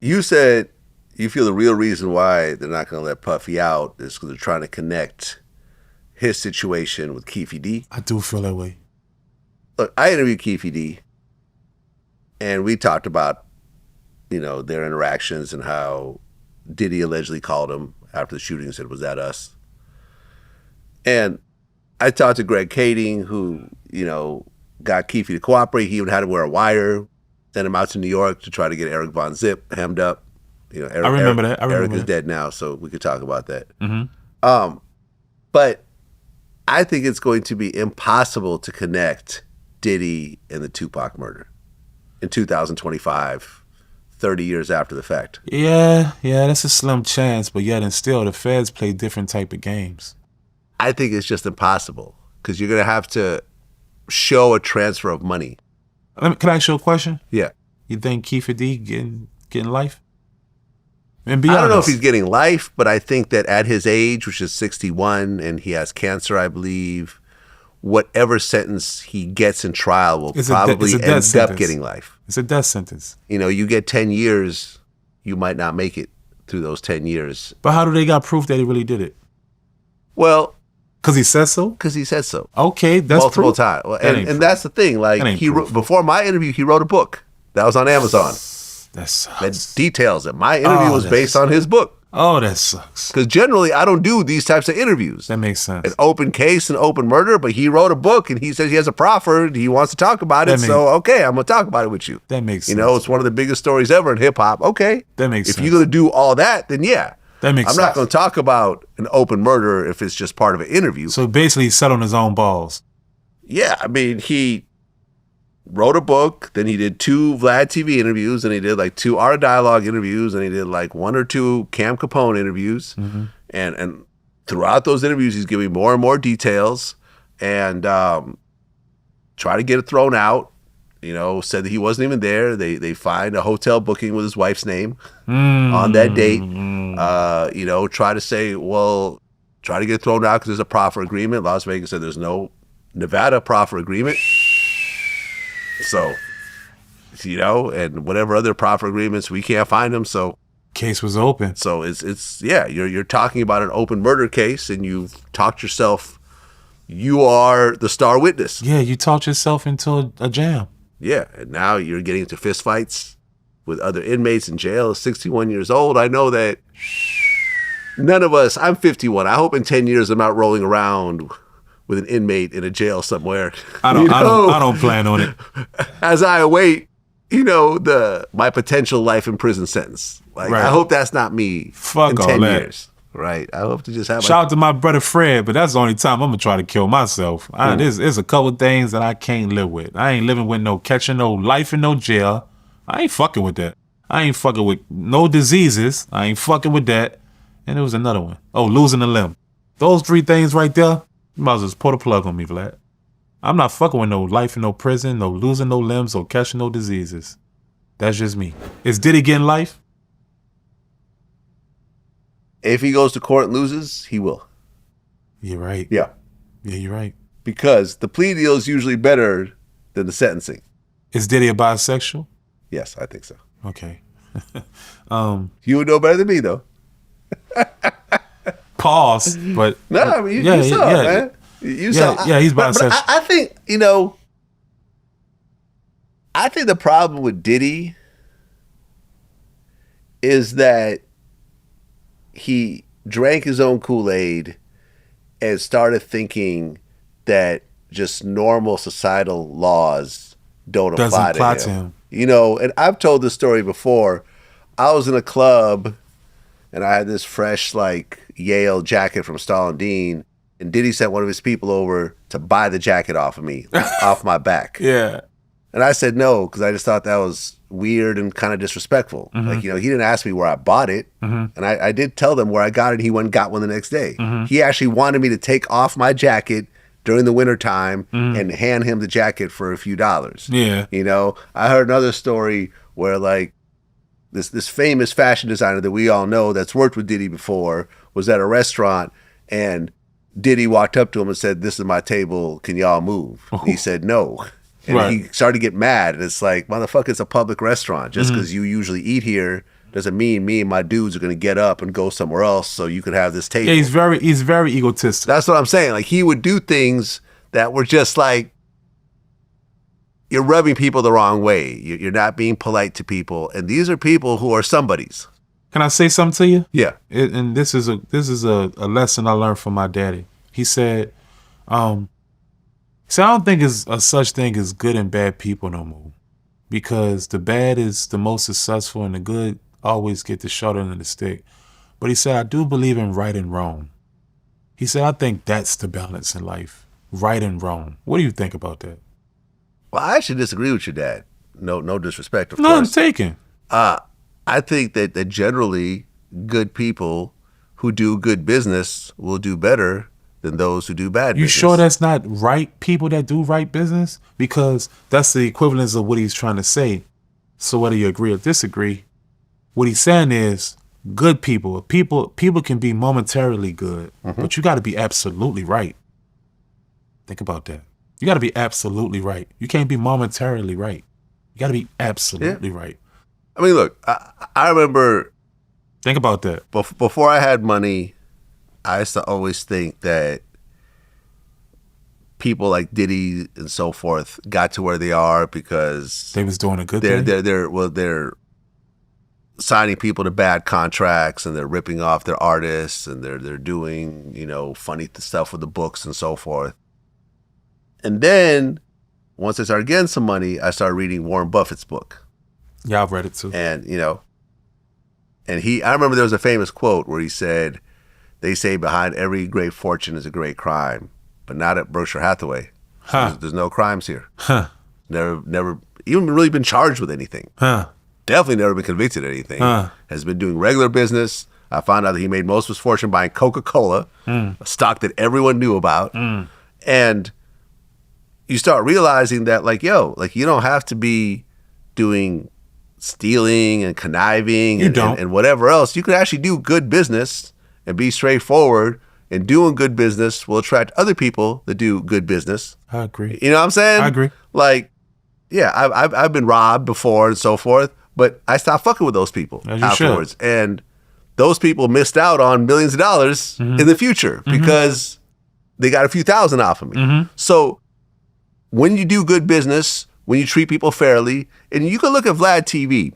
You said you feel the real reason why they're not going to let Puffy out is because they're trying to connect his situation with Keefe D. I do feel that way. Look, I interviewed Keefe D, and we talked about, their interactions and how Diddy allegedly called him after the shooting and said, "Was that us?" And I talked to Greg Kading, who, got Keefe to cooperate. He even had to wear a wire, sent him out to New York to try to get Eric Von Zip hemmed up. I remember that. Eric is dead now, so we could talk about that. Mm-hmm. But I think it's going to be impossible to connect Diddy and the Tupac murder in 2025, 30 years after the fact. Yeah, that's a slim chance, but yet and still, the feds play different type of games. I think it's just impossible because you're going to have to show a transfer of money. Can I ask you a question? Yeah. You think Keefe D getting life? And be I don't know if honest. he's getting life, but I think that at his age, which is 61, and he has cancer, I believe, whatever sentence he gets in trial will probably end up getting life. It's a death sentence. You get 10 years, you might not make it through those 10 years. But how do they got proof that he really did it? Well, because he said so? Because he said so. Okay, that's multiple proof. times. Well, and that's the thing. Like he wrote, before my interview, he wrote a book that was on Amazon. That sucks. That details it. My interview was based on his book. Oh, that sucks. Because generally, I don't do these types of interviews. That makes sense. An open case, an open murder, but he wrote a book and he says he has a proffer and he wants to talk about it. So, okay, I'm going to talk about it with you. That makes sense. It's one of the biggest stories ever in hip hop. Okay. That makes sense. If you're going to do all that, then yeah. That makes sense. I'm not going to talk about an open murder if it's just part of an interview. So basically, he sat on his own balls. Yeah, I mean, he wrote a book, then he did 2 Vlad TV interviews, and he did like 2 Art of Dialogue interviews, and he did like 1 or 2 Cam Capone interviews. Mm-hmm. And throughout those interviews, he's giving more and more details and try to get it thrown out. Said that he wasn't even there. They find a hotel booking with his wife's name on that date. Try to say, well, try to get it thrown out because there's a proffer agreement. Las Vegas said there's no Nevada proffer agreement. So, and whatever other proffer agreements, we can't find them. So, case was open. So you're talking about an open murder case, and you've talked yourself. You are the star witness. Yeah, you talked yourself into a jam. Yeah, and now you're getting into fistfights with other inmates in jail. 61 years old. I know that none of us. I'm 51. I hope in 10 years I'm not rolling around with an inmate in a jail somewhere. I don't plan on it. As I await, my potential life in prison sentence. Like, right. I hope that's not me. Fuck in all 10 that. years. Right. I hope to just have. Shout out to my brother Fred, but that's the only time I'm gonna try to kill myself. There's a couple things that I can't live with. I ain't living with catching no life in no jail. I ain't fucking with that. I ain't fucking with no diseases. I ain't fucking with that. And there was another one. Oh, losing a limb. Those 3 things right there. You might as well just put a plug on me, Vlad. I'm not fucking with no life in no prison, no losing no limbs, or catching no diseases. That's just me. Is Diddy getting life? If he goes to court and loses, he will. You're right. Yeah. Yeah, you're right. Because the plea deal is usually better than the sentencing. Is Diddy a bisexual? Yes, I think so. Okay. You would know better than me, though. Pause, but... No, I mean, you saw it, man. You saw. Yeah, he's bisexual. But I think, I think the problem with Diddy is that he drank his own Kool-Aid and started thinking that just normal societal laws don't apply to him. And I've told this story before. I was in a club and I had this fresh Yale jacket from Stalin Dean, and Diddy sent one of his people over to buy the jacket off of me, off my back. Yeah. And I said no, because I just thought that was weird and kind of disrespectful. Mm-hmm. He didn't ask me where I bought it. Mm-hmm. And I did tell them where I got it. He went and got one the next day. Mm-hmm. He actually wanted me to take off my jacket during the wintertime and hand him the jacket for a few dollars. Yeah. I heard another story where this famous fashion designer that we all know that's worked with Diddy before was at a restaurant, and Diddy walked up to him and said, "This is my table. Can y'all move?" And he said no. And he started to get mad. And it's like, motherfucker, it's a public restaurant. Just because you usually eat here doesn't mean me and my dudes are going to get up and go somewhere else so you could have this table. Yeah, he's very egotistic. That's what I'm saying. Like, he would do things that were just like, you're rubbing people the wrong way. You're not being polite to people. And these are people who are somebodies. Can I say something to you? Yeah. And this is a lesson I learned from my daddy. He said, I don't think there's a such thing as good and bad people no more. Because the bad is the most successful and the good always get the short end of the stick. But he said, I do believe in right and wrong. He said, I think that's the balance in life. Right and wrong. What do you think about that? Well, I actually disagree with your dad. No disrespect, of No, course. I'm taken. I think that generally good people who do good business will do better than those who do bad business. You sure that's not right people that do right business? Because that's the equivalence of what he's trying to say. So whether you agree or disagree, what he's saying is good people can be momentarily good, but you got to be absolutely right. Think about that. You got to be absolutely right. You can't be momentarily right. You got to be absolutely right. I mean, look, I remember... Think about that. Before I had money, I used to always think that people like Diddy and so forth got to where they are because... They was doing a good thing? They're signing people to bad contracts and they're ripping off their artists and they're doing, funny stuff with the books and so forth. And then, once I started getting some money, I started reading Warren Buffett's book. Yeah, I've read it too. And, I remember there was a famous quote where he said, they say behind every great fortune is a great crime, but not at Berkshire Hathaway. There's no crimes here. Never even really been charged with anything. Definitely never been convicted of anything. Has been doing regular business. I found out that he made most of his fortune buying Coca-Cola, a stock that everyone knew about. And you start realizing that, you don't have to be doing stealing and conniving and whatever else. You can actually do good business and be straightforward, and doing good business will attract other people that do good business. I agree. You know what I'm saying? I agree. I've been robbed before and so forth, but I stopped fucking with those people afterwards. And those people missed out on millions of dollars in the future because they got a few thousand off of me. So when you do good business, when you treat people fairly, and you can look at Vlad TV.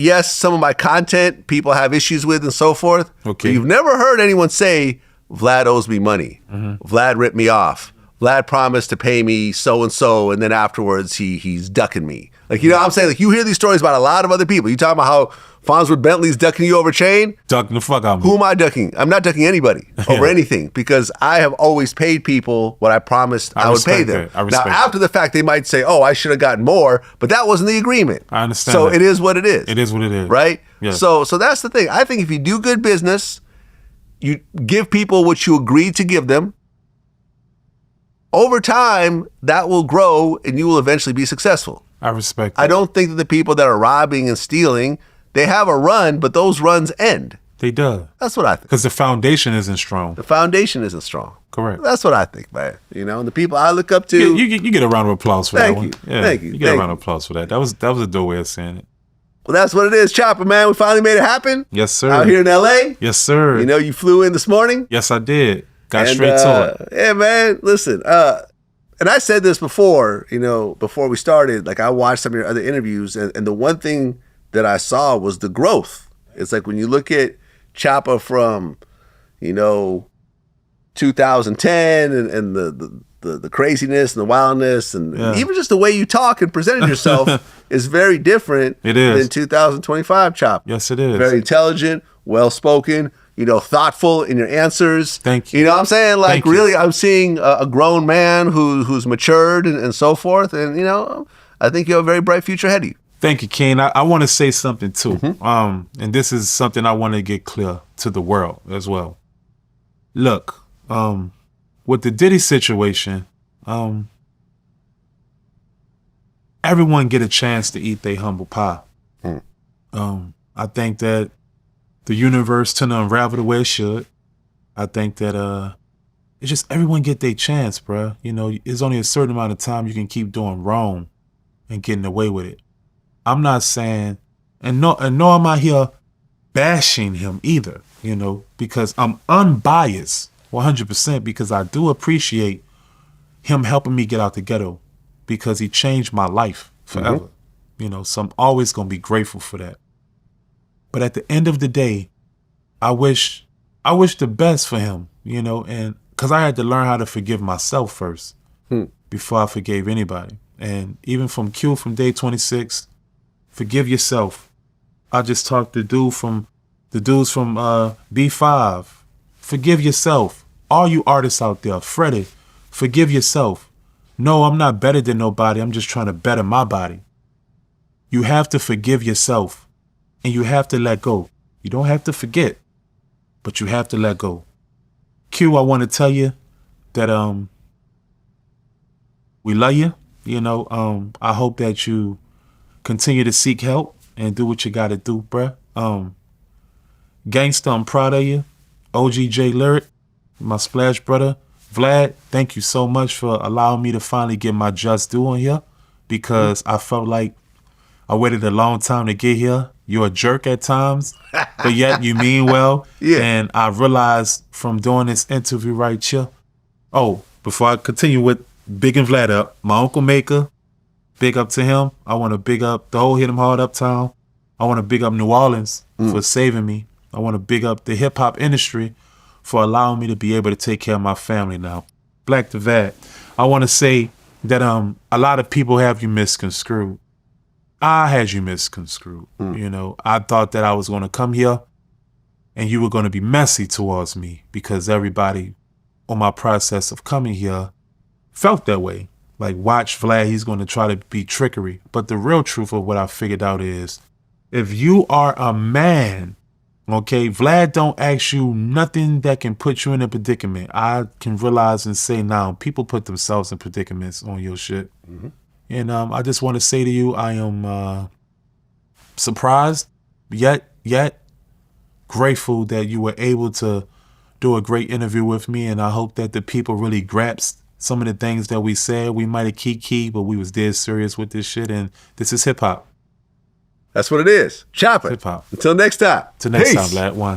Yes, some of my content people have issues with and so forth. Okay. But you've never heard anyone say, Vlad owes me money. Vlad ripped me off. Vlad promised to pay me so-and-so, and then afterwards he's ducking me. You know what I'm saying? You hear these stories about a lot of other people. You talking about how Farnsworth Bentley's ducking you over chain? Ducking the fuck out of me. Who am I ducking? I'm not ducking anybody over anything because I have always paid people what I promised I would pay them. Now, after the fact, they might say, oh, I should have gotten more, but that wasn't the agreement. I understand. So it is what it is. It is what it is. Right? Yeah. So that's the thing. I think if you do good business, you give people what you agreed to give them, over time, that will grow and you will eventually be successful. I respect that. I don't think that the people that are robbing and stealing, they have a run, but those runs end. They do. That's what I think. Because the foundation isn't strong. The foundation isn't strong. Correct. That's what I think, man. And the people I look up to. You get a round of applause for that one. Thank you. You get a round of applause for that. That was a dope way of saying it. Well, that's what it is, Chopper, man. We finally made it happen. Yes, sir. Out here in LA. Yes, sir. You flew in this morning. Yes, I did. Got straight to it. Yeah, man. Listen, and I said this before, before we started, I watched some of your other interviews, and the one thing that I saw was the growth. It's when you look at Choppa from, 2010 and the craziness and the wildness and even just the way you talk and presented yourself is very different than 2025 Choppa. Yes, it is. Very intelligent, well-spoken, thoughtful in your answers. Thank you. You know what I'm saying? Really, I'm seeing a grown man who's matured and so forth. And, I think you have a very bright future ahead of you. Thank you, Kane. I want to say something, too. And this is something I want to get clear to the world as well. Look, with the Diddy situation, everyone get a chance to eat their humble pie. I think that the universe tend to unravel the way it should. I think that it's just everyone get their chance, bruh. There's only a certain amount of time you can keep doing wrong and getting away with it. I'm not saying, and nor am I here bashing him either, you know, because I'm unbiased 100% because I do appreciate him helping me get out the ghetto because he changed my life forever. You know, so I'm always going to be grateful for that. But at the end of the day, I wish the best for him, you know, and because I had to learn how to forgive myself first before I forgave anybody. And even from Q from day 26, forgive yourself. I just talked to the dudes from B5. Forgive yourself. All you artists out there, Freddie, forgive yourself. No, I'm not better than nobody. I'm just trying to better my body. You have to forgive yourself and you have to let go. You don't have to forget, but you have to let go. Q, I want to tell you that we love you. You know, I hope that you continue to seek help and do what you got to do, bruh. Gangsta, I'm proud of you. OGJ Lyric, my Splash brother. Vlad, thank you so much for allowing me to finally get my just due on here because I felt like I waited a long time to get here. You're a jerk at times, but yet you mean well. Yeah. And I realized from doing this interview right here. Oh, before I continue with Big and Vlad up, my Uncle Maker, big up to him. I want to big up the whole Hit 'em Hard Uptown. I want to big up New Orleans for saving me. I want to big up the hip hop industry for allowing me to be able to take care of my family now. Black to Vlad. I want to say that a lot of people have you misconstrued. I had you misconstrued. You know, I thought that I was going to come here and you were going to be messy towards me because everybody on my process of coming here felt that way. Like, watch Vlad, he's going to try to be trickery. But the real truth of what I figured out is if you are a man, okay, Vlad don't ask you nothing that can put you in a predicament. I can realize and say now, people put themselves in predicaments on your shit. And I just want to say to you, I am surprised, yet grateful that you were able to do a great interview with me. And I hope that the people really grasped some of the things that we said. We might have key, but we was dead serious with this shit. And this is hip hop. That's what it is. Chopper. Hip hop. Until next time. Till next Peace. time, Vlad. One.